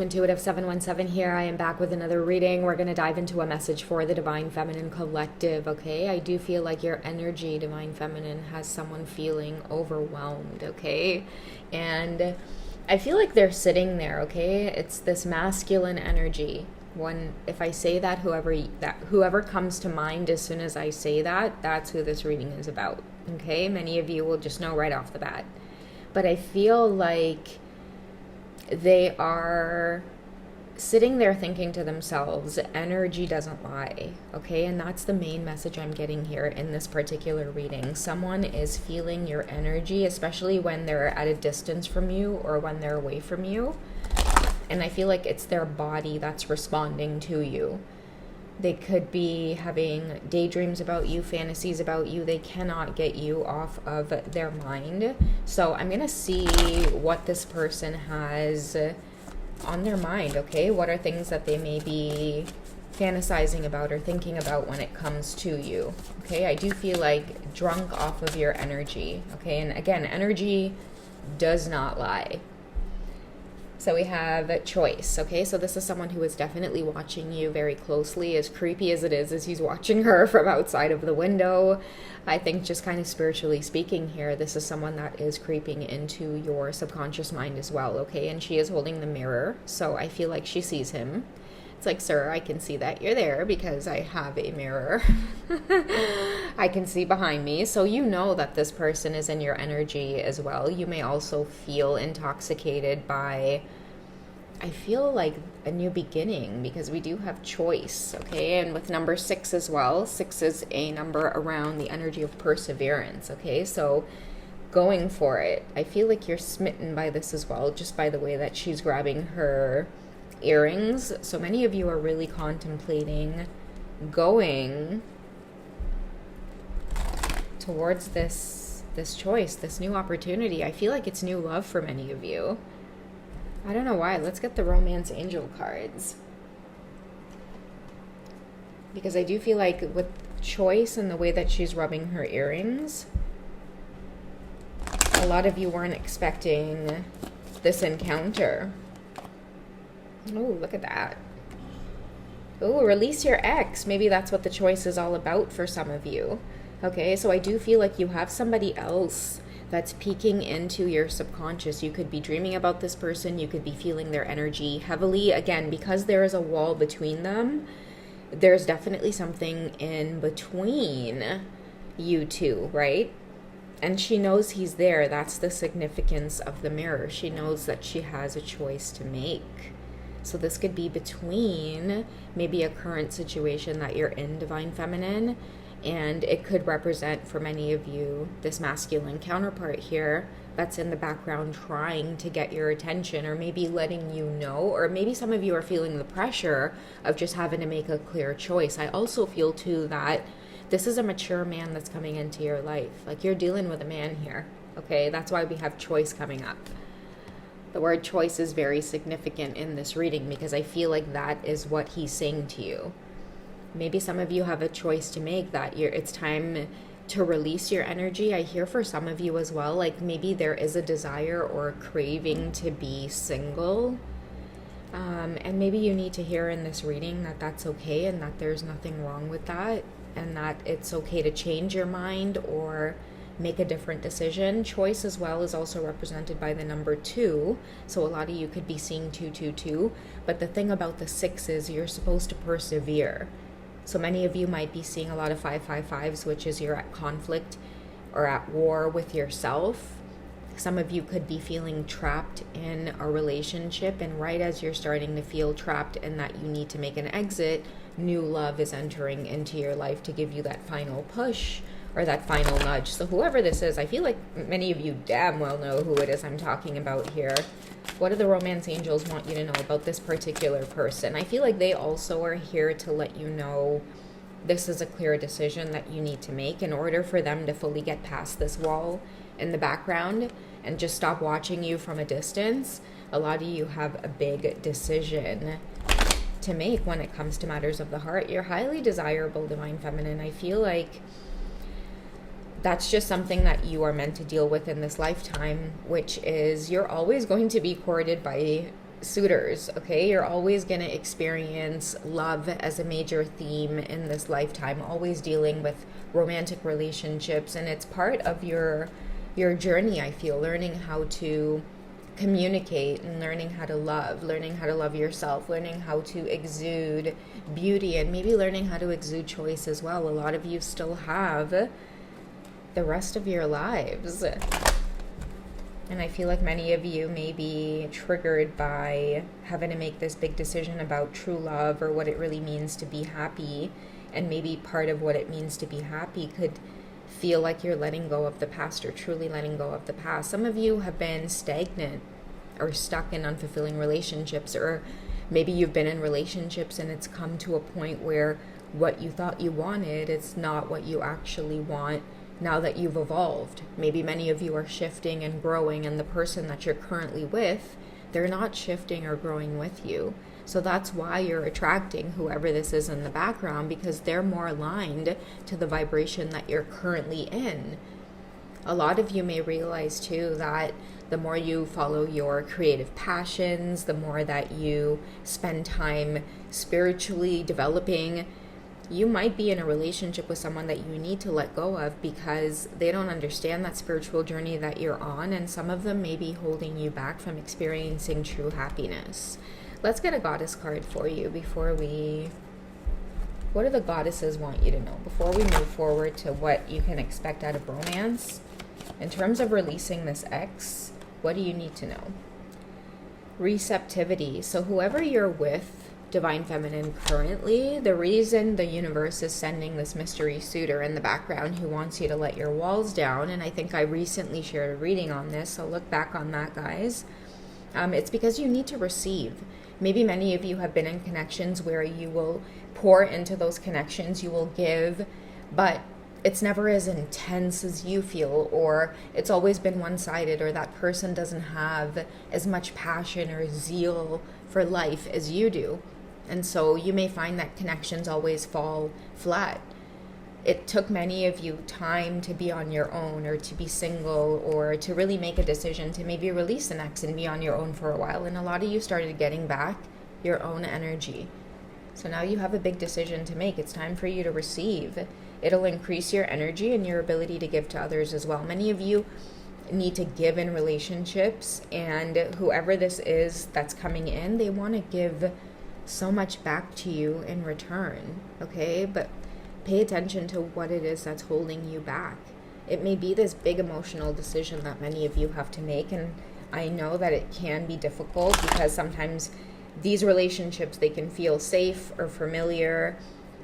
Intuitive 717 here. I am back with another reading. We're going to dive into a message for the Divine Feminine Collective, okay? I do feel like your energy, Divine Feminine, has someone feeling overwhelmed, okay? And I feel like they're sitting there, okay? It's this masculine energy. If I say that, whoever comes to mind as soon as I say that, that's who this reading is about, okay? Many of you will just know right off the bat. But I feel like they are sitting there thinking to themselves, energy doesn't lie, okay? And that's the main message I'm getting here in this particular reading. Someone is feeling your energy, especially when they're at a distance from you or when they're away from you. And I feel like it's their body that's responding to you. They could be having daydreams about you, fantasies about you. They cannot get you off of their mind. So I'm going to see what this person has on their mind, okay? What are things that they may be fantasizing about or thinking about when it comes to you, okay? I do feel like drunk off of your energy, okay? And again, energy does not lie. So we have choice, okay? So this is someone who is definitely watching you very closely, as creepy as it is as he's watching her from outside of the window. I think just kind of spiritually speaking here, this is someone that is creeping into your subconscious mind as well, okay? And she is holding the mirror, so I feel like she sees him. It's like, sir, I can see that you're there because I have a mirror. I can see behind me. So you know that this person is in your energy as well. You may also feel intoxicated by, I feel like, a new beginning, because we do have choice, okay? And with number 6 as well, 6 is a number around the energy of perseverance, okay? So going for it. I feel like you're smitten by this as well, just by the way that she's grabbing her earrings. So many of you are really contemplating going towards this choice, this new opportunity. I feel like it's new love for many of you. I don't know why. Let's get the Romance Angel cards, because I do feel like with choice and the way that she's rubbing her earrings, a lot of you weren't expecting this encounter. Oh, look at that. Oh, release your ex. Maybe that's what the choice is all about for some of you. Okay, so I do feel like you have somebody else that's peeking into your subconscious. You could be dreaming about this person. You could be feeling their energy heavily. Again, because there is a wall between them, there's definitely something in between you two, right? And she knows he's there. That's the significance of the mirror. She knows that she has a choice to make. So this could be between maybe a current situation that you're in, Divine Feminine, and it could represent for many of you this masculine counterpart here that's in the background trying to get your attention, or maybe letting you know, or maybe some of you are feeling the pressure of just having to make a clear choice. I also feel too that this is a mature man that's coming into your life. Like, you're dealing with a man here, okay? That's why we have choice coming up. The word choice is very significant in this reading, because I feel like that is what he's saying to you. Maybe some of you have a choice to make, that it's time to release your energy. I hear for some of you as well, like maybe there is a desire or a craving to be single. And maybe you need to hear in this reading that that's okay, and that there's nothing wrong with that, and that it's okay to change your mind or make a different decision. Choice as well is also represented by the number 2. So a lot of you could be seeing 222. But the thing about the 6 is you're supposed to persevere. So many of you might be seeing a lot of 555s, which is you're at conflict or at war with yourself. Some of you could be feeling trapped in a relationship, and right as you're starting to feel trapped and that you need to make an exit, new love is entering into your life to give you that final push or that final nudge. So whoever this is, I feel like many of you damn well know who it is I'm talking about here. What do the Romance Angels want you to know about this particular person? I feel like they also are here to let you know this is a clear decision that you need to make in order for them to fully get past this wall in the background and just stop watching you from a distance. A lot of you have a big decision to make when it comes to matters of the heart. You're highly desirable, Divine Feminine. I feel like that's just something that you are meant to deal with in this lifetime, which is you're always going to be courted by suitors, okay? You're always going to experience love as a major theme in this lifetime, always dealing with romantic relationships, and it's part of your journey, I feel, learning how to communicate and learning how to love yourself, learning how to exude beauty, and maybe learning how to exude choice as well. A lot of you still have the rest of your lives. And I feel like many of you may be triggered by having to make this big decision about true love or what it really means to be happy. And maybe part of what it means to be happy could feel like you're letting go of the past or truly letting go of the past. Some of you have been stagnant or stuck in unfulfilling relationships, or maybe you've been in relationships and it's come to a point where what you thought you wanted, it's not what you actually want now that you've evolved. Maybe many of you are shifting and growing, and the person that you're currently with, they're not shifting or growing with you. So that's why you're attracting whoever this is in the background, because they're more aligned to the vibration that you're currently in. A lot of you may realize too that the more you follow your creative passions, the more that you spend time spiritually developing, you might be in a relationship with someone that you need to let go of because they don't understand that spiritual journey that you're on, and some of them may be holding you back from experiencing true happiness. Let's get a goddess card for you before we... What do the goddesses want you to know before we move forward to what you can expect out of romance? In terms of releasing this ex, what do you need to know? Receptivity. So whoever you're with, Divine Feminine, currently, the reason the universe is sending this mystery suitor in the background who wants you to let your walls down, and I think I recently shared a reading on this, so look back on that, guys. It's because you need to receive. Maybe many of you have been in connections where you will pour into those connections, you will give, but it's never as intense as you feel, or it's always been one-sided, or that person doesn't have as much passion or zeal for life as you do. And so you may find that connections always fall flat. It took many of you time to be on your own, or to be single, or to really make a decision to maybe release an ex and be on your own for a while. And a lot of you started getting back your own energy. So now you have a big decision to make. It's time for you to receive. It'll increase your energy and your ability to give to others as well. Many of you need to give in relationships, and whoever this is that's coming in, they want to give so much back to you in return, okay? But pay attention to what it is that's holding you back. It may be this big emotional decision that many of you have to make, and I know that it can be difficult because sometimes these relationships, they can feel safe or familiar,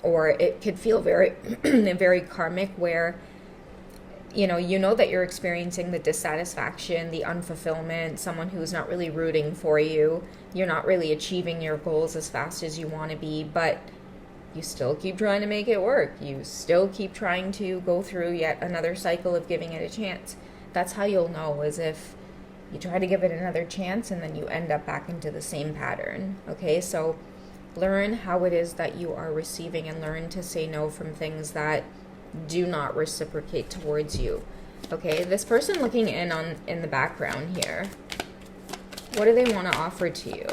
or it could feel very very karmic, where you know that you're experiencing the dissatisfaction, the unfulfillment, someone who's not really rooting for you. You're not really achieving your goals as fast as you want to be, but you still keep trying to make it work. You still keep trying to go through yet another cycle of giving it a chance. That's how you'll know, is if you try to give it another chance and then you end up back into the same pattern. Okay, so learn how it is that you are receiving, and learn to say no from things that do not reciprocate towards you. Okay, this person looking in the background here, what do they want to offer to you?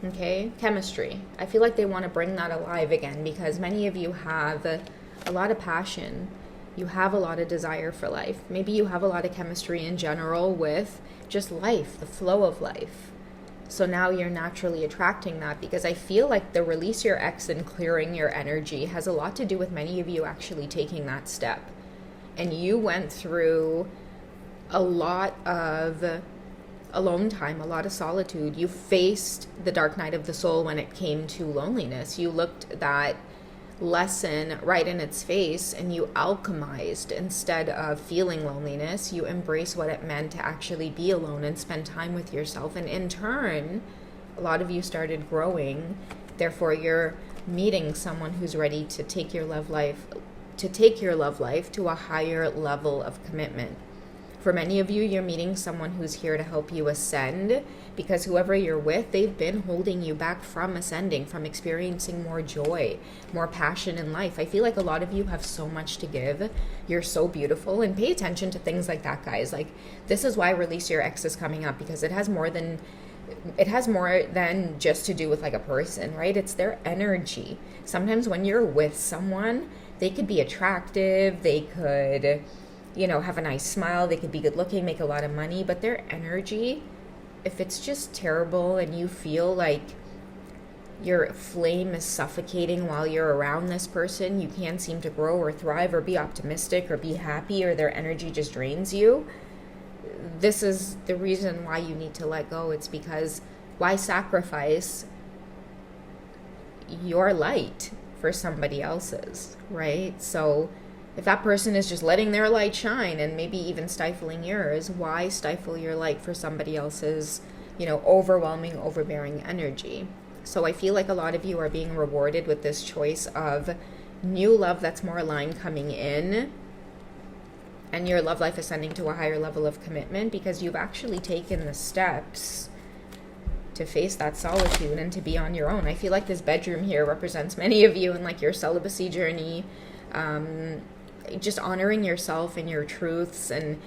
Okay, chemistry. I feel like they want to bring that alive again, because many of you have a lot of passion. You have a lot of desire for life. Maybe you have a lot of chemistry in general with just life, the flow of life. So now you're naturally attracting that, because I feel like the release your ex and clearing your energy has a lot to do with many of you actually taking that step. And you went through a lot of alone time, a lot of solitude. You faced the dark night of the soul when it came to loneliness. You looked that lesson right in its face and you alchemized. Instead of feeling loneliness, you embrace what it meant to actually be alone and spend time with yourself. And in turn, a lot of you started growing. Therefore, you're meeting someone who's ready to take your love life to a higher level of commitment. For many of you, you're meeting someone who's here to help you ascend, because whoever you're with, they've been holding you back from ascending, from experiencing more joy, more passion in life. I feel like a lot of you have so much to give. You're so beautiful, and pay attention to things like that, guys. Like, this is why Release Your Ex is coming up, because it has more than just to do with like a person, right? It's their energy. Sometimes when you're with someone, they could be attractive, they could, have a nice smile, they could be good looking, make a lot of money, but their energy, if it's just terrible and you feel like your flame is suffocating while you're around this person, you can't seem to grow or thrive or be optimistic or be happy, or their energy just drains you, this is the reason why you need to let go. It's because why sacrifice your light for somebody else's, right? So if that person is just letting their light shine and maybe even stifling yours, why stifle your light for somebody else's, overwhelming, overbearing energy? So I feel like a lot of you are being rewarded with this choice of new love that's more aligned coming in, and your love life ascending to a higher level of commitment, because you've actually taken the steps to face that solitude and to be on your own. I feel like this bedroom here represents many of you in like your celibacy journey, just honoring yourself and your truths. And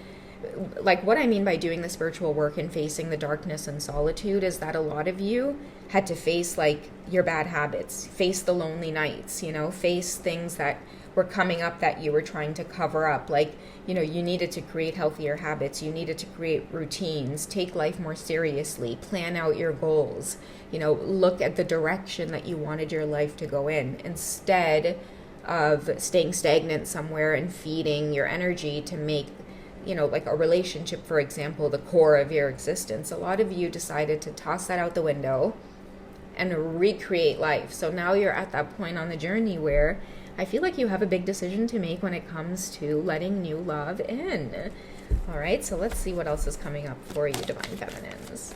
like what I mean by doing the spiritual work and facing the darkness and solitude is that a lot of you had to face like your bad habits, face the lonely nights, face things that were coming up that you were trying to cover up. Like, you needed to create healthier habits. You needed to create routines, take life more seriously, plan out your goals, look at the direction that you wanted your life to go in, instead of staying stagnant somewhere and feeding your energy to make, like a relationship, for example, the core of your existence. A lot of you decided to toss that out the window and recreate life. So now you're at that point on the journey where I feel like you have a big decision to make when it comes to letting new love in. All right, so let's see what else is coming up for you, Divine Feminines.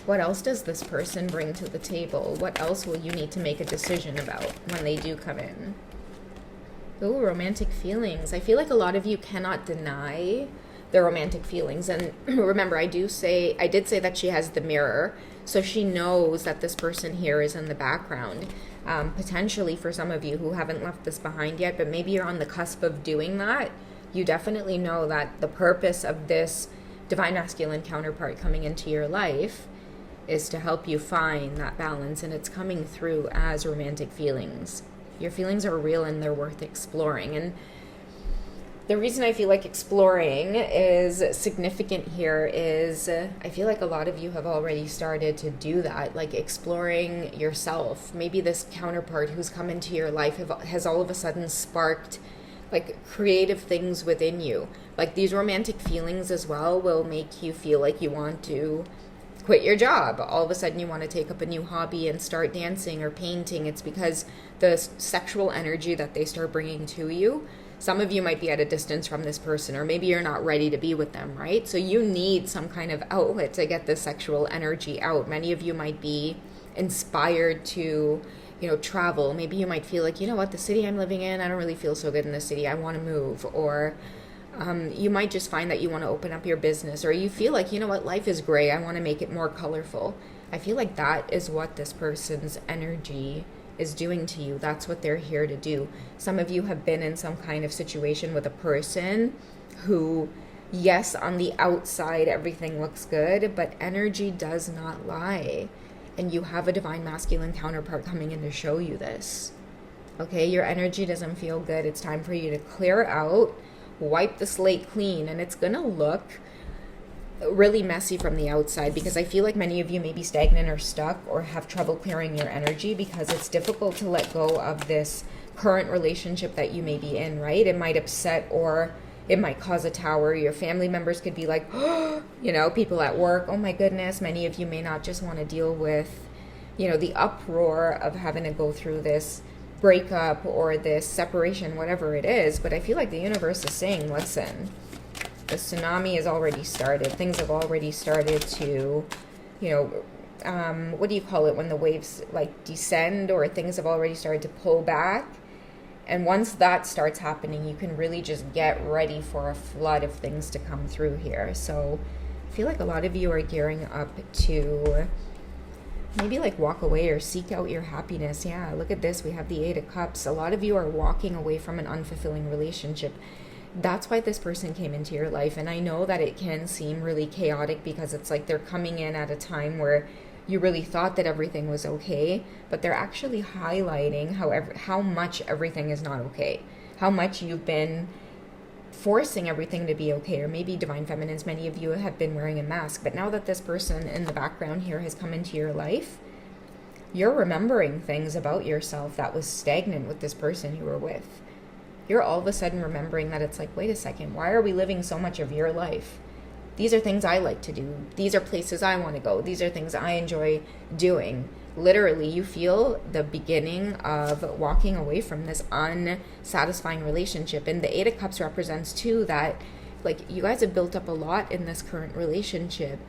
What else does this person bring to the table? What else will you need to make a decision about when they do come in? Ooh, romantic feelings. I feel like a lot of you cannot deny the romantic feelings. And remember, I did say that she has the mirror, so she knows that this person here is in the background. Potentially for some of you who haven't left this behind yet, but maybe you're on the cusp of doing that, you definitely know that the purpose of this divine masculine counterpart coming into your life is to help you find that balance, and it's coming through as romantic feelings. Your feelings are real and they're worth exploring. And the reason I feel like exploring is significant here is I feel like a lot of you have already started to do that, like exploring yourself. Maybe this counterpart who's come into your life has all of a sudden sparked like creative things within you. Like these romantic feelings as well will make you feel like you want to quit your job. All of a sudden you want to take up a new hobby and start dancing or painting. It's because the sexual energy that they start bringing to you. Some of you might be at a distance from this person, or maybe you're not ready to be with them, right? So you need some kind of outlet to get the sexual energy out. Many of you might be inspired to, travel. Maybe you might feel like, what, the city I'm living in, I don't really feel so good in the city. I want to move. Or you might just find that you want to open up your business, or you feel like, life is gray. I want to make it more colorful. I feel like that is what this person's energy is doing to you. That's what they're here to do. Some of you have been in some kind of situation with a person who, yes, on the outside everything looks good, but energy does not lie. And you have a divine masculine counterpart coming in to show you this. Okay, your energy doesn't feel good. It's time for you to clear out, wipe the slate clean, and it's gonna look really messy from the outside, because I feel like many of you may be stagnant or stuck or have trouble clearing your energy because it's difficult to let go of this current relationship that you may be in, right? It might upset or it might cause a tower. Your family members could be like, people at work, oh my goodness. Many of you may not just want to deal with, the uproar of having to go through this breakup or this separation, whatever it is. But I feel like the universe is saying, listen, the tsunami has already started. Things have already started to, what do you call it when the waves like descend, or things have already started to pull back? And once that starts happening, you can really just get ready for a flood of things to come through here. So I feel like a lot of you are gearing up to maybe like walk away or seek out your happiness. Yeah, look at this. We have the Eight of Cups. A lot of you are walking away from an unfulfilling relationship. That's why this person came into your life. And I know that it can seem really chaotic because it's like they're coming in at a time where you really thought that everything was okay, but they're actually highlighting how much everything is not okay, how much you've been forcing everything to be okay. Or maybe Divine Feminines, many of you have been wearing a mask, but now that this person in the background here has come into your life, you're remembering things about yourself that was stagnant with this person you were with. You're all of a sudden remembering that it's like, wait a second, why are we living so much of your life? These are things I like to do. These are places I want to go. These are things I enjoy doing. Literally, you feel the beginning of walking away from this unsatisfying relationship. And the Eight of Cups represents too that like you guys have built up a lot in this current relationship.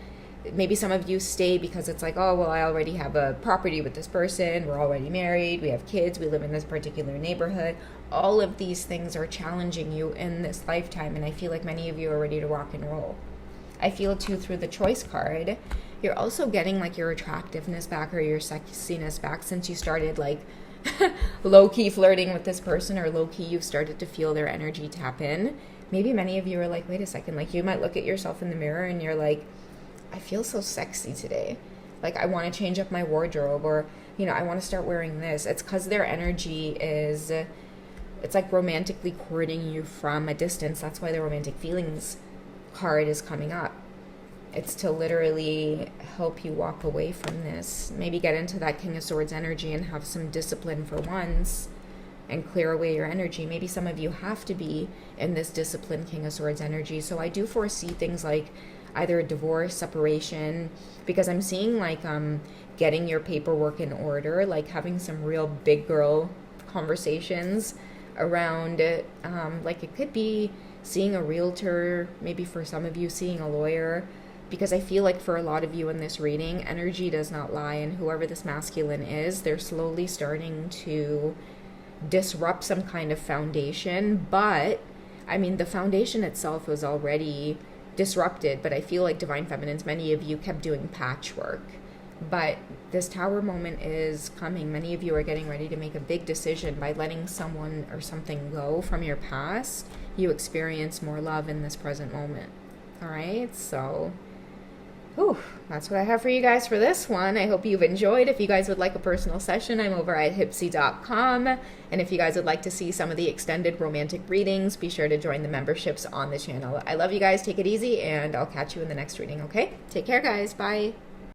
Maybe some of you stay because it's like, oh, well, I already have a property with this person. We're already married. We have kids. We live in this particular neighborhood. All of these things are challenging you in this lifetime. And I feel like many of you are ready to rock and roll. I feel too through the Choice card, you're also getting like your attractiveness back or your sexiness back since you started like low-key flirting with this person, or low-key you've started to feel their energy tap in. Maybe many of you are like, wait a second, like you might look at yourself in the mirror and you're like, I feel so sexy today. Like I want to change up my wardrobe, or, you know, I want to start wearing this. It's because their energy is, it's like romantically courting you from a distance. That's why the romantic feelings card is coming up. It's to literally help you walk away from this. Maybe get into that King of Swords energy and have some discipline for once and clear away your energy. Maybe some of you have to be in this disciplined King of Swords energy. So I do foresee things like either a divorce, separation, because I'm seeing like getting your paperwork in order, like having some real big girl conversations around it. Like it could be seeing a realtor, maybe for some of you seeing a lawyer, because I feel like for a lot of you in this reading, energy does not lie, and whoever this masculine is, they're slowly starting to disrupt some kind of foundation. But I mean, the foundation itself was already disrupted, but I feel like Divine Feminines, many of you kept doing patchwork. But this Tower moment is coming. Many of you are getting ready to make a big decision. By letting someone or something go from your past, you experience more love in this present moment. All right, so that's what I have for you guys for this one. I hope you've enjoyed. If you guys would like a personal session, I'm over at Hypsy.com. And if you guys would like to see some of the extended romantic readings, be sure to join the memberships on the channel. I love you guys. Take it easy, and I'll catch you in the next reading, okay? Take care, guys. Bye.